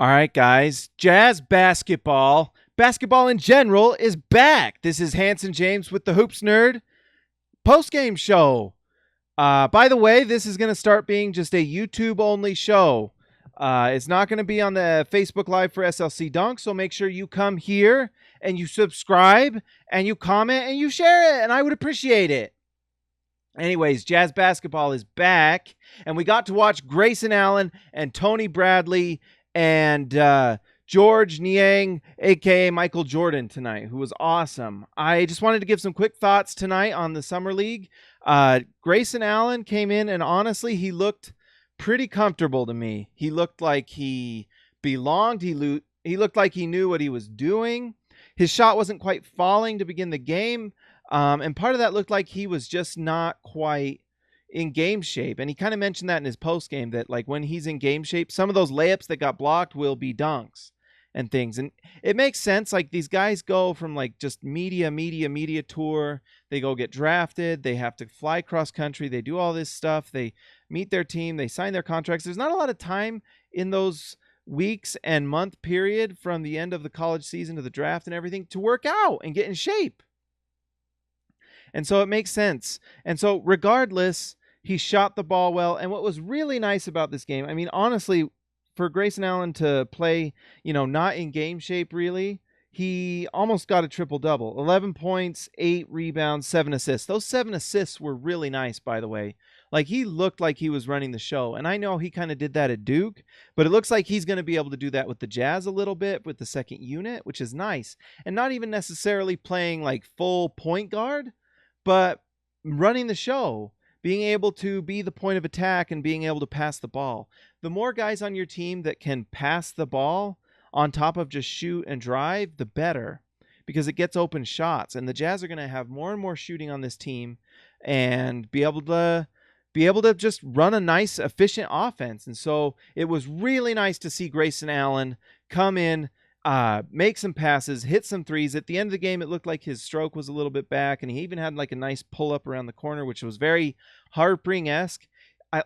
All right, guys. Jazz basketball in general is back. This is Hanson James with the Hoops Nerd post-game show. By the way, this is going to start being just a YouTube-only show. It's not going to be on the Facebook Live for SLC Dunk, so make sure you come here and you subscribe and you comment and you share it, and I would appreciate it. Anyways, Jazz basketball is back, and we got to watch Grayson Allen and Tony Bradley and George Niang, a.k.a. Michael Jordan, tonight, who was awesome. I just wanted to give some quick thoughts tonight on the Summer League. Grayson Allen came in, and honestly, he looked pretty comfortable to me. He looked like he belonged. He looked like he knew what he was doing. His shot wasn't quite falling to begin the game. And part of that looked like he was just not quite in game shape. And he kind of mentioned that in his post game, that like when he's in game shape, some of those layups that got blocked will be dunks and things. And it makes sense. Like these guys go from like just media tour. They go get drafted. They have to fly cross country. They do all this stuff. They meet their team. They sign their contracts. There's not a lot of time in those weeks and month period from the end of the college season to the draft and everything to work out and get in shape. And so it makes sense. And so regardless, he shot the ball well. And what was really nice about this game, I mean, honestly, for Grayson Allen to play, not in game shape really, he almost got a triple-double. 11 points, 8 rebounds, 7 assists. Those 7 assists were really nice, by the way. Like, he looked like he was running the show. And I know he kind of did that at Duke, but it looks like he's going to be able to do that with the Jazz a little bit, with the second unit, which is nice. And not even necessarily playing like full point guard, but running the show, being able to be the point of attack and being able to pass the ball. The more guys on your team that can pass the ball on top of just shoot and drive, the better, because it gets open shots. And the Jazz are going to have more and more shooting on this team and be able to just run a nice, efficient offense. And so it was really nice to see Grayson Allen come in, make some passes, hit some threes. At the end of the game, it looked like his stroke was a little bit back, and he even had like a nice pull up around the corner, which was very Harpring-esque.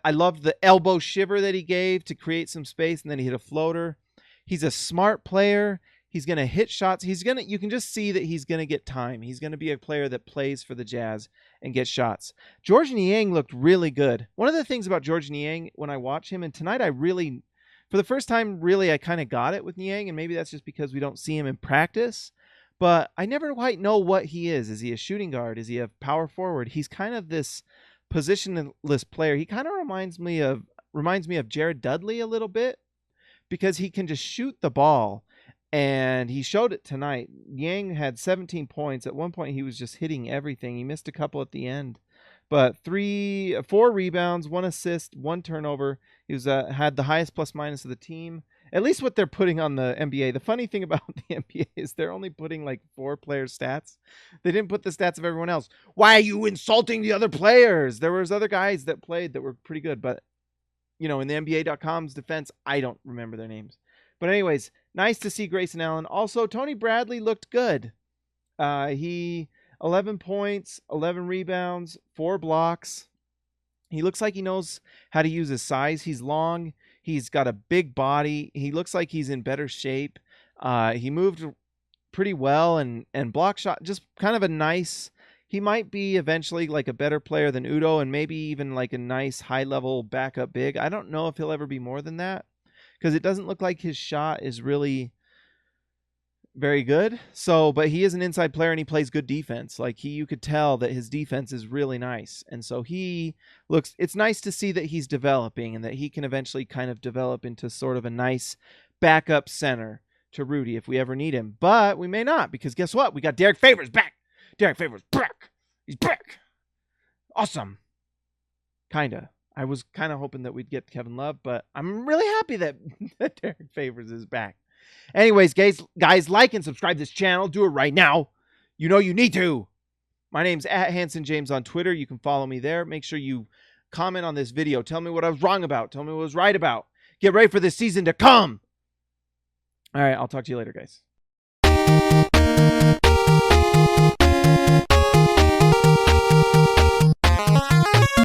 I loved the elbow shiver that he gave to create some space, and then he hit a floater. He's a smart player. He's going to hit shots. You can just see that he's going to get time. He's going to be a player that plays for the Jazz and gets shots. George Niang looked really good. One of the things about George Niang when I watch him, and tonight for the first time, really, I kind of got it with Niang, and maybe that's just because we don't see him in practice, but I never quite know what he is. Is he a shooting guard? Is he a power forward? He's kind of this positionless player. He kind of reminds me of Jared Dudley a little bit, because he can just shoot the ball, and he showed it tonight. Niang had 17 points. At one point, he was just hitting everything. He missed a couple at the end, but 4 rebounds, 1 assist, 1 turnover. He had the highest plus minus of the team, at least what they're putting on the NBA. The funny thing about the NBA is they're only putting like 4 players' stats. They didn't put the stats of everyone else. Why are you insulting the other players? There was other guys that played that were pretty good, but in the NBA.com's defense, I don't remember their names. But anyways, nice to see Grayson Allen. Also, Tony Bradley looked good. He 11 points, 11 rebounds, 4 blocks. He looks like he knows how to use his size. He's long. He's got a big body. He looks like he's in better shape. He moved pretty well and block shot. Just kind of a nice. He might be eventually like a better player than Udo, and maybe even like a nice high-level backup big. I don't know if he'll ever be more than that, because it doesn't look like his shot is really very good. But he is an inside player, and he plays good defense. Like you could tell that his defense is really nice. And so it's nice to see that he's developing and that he can eventually kind of develop into sort of a nice backup center to Rudy if we ever need him. But we may not, because guess what? We got Derek Favors back. Derek Favors back. He's back. Awesome. Kinda. I was kind of hoping that we'd get Kevin Love, but I'm really happy that Derek Favors is back. Anyways, guys, like and subscribe this channel. Do it right now. You know you need to. My name's @HansonJames on Twitter. You can follow me there. Make sure you comment on this video. Tell me what I was wrong about. Tell me what I was right about. Get ready for this season to come. All right, I'll talk to you later, guys.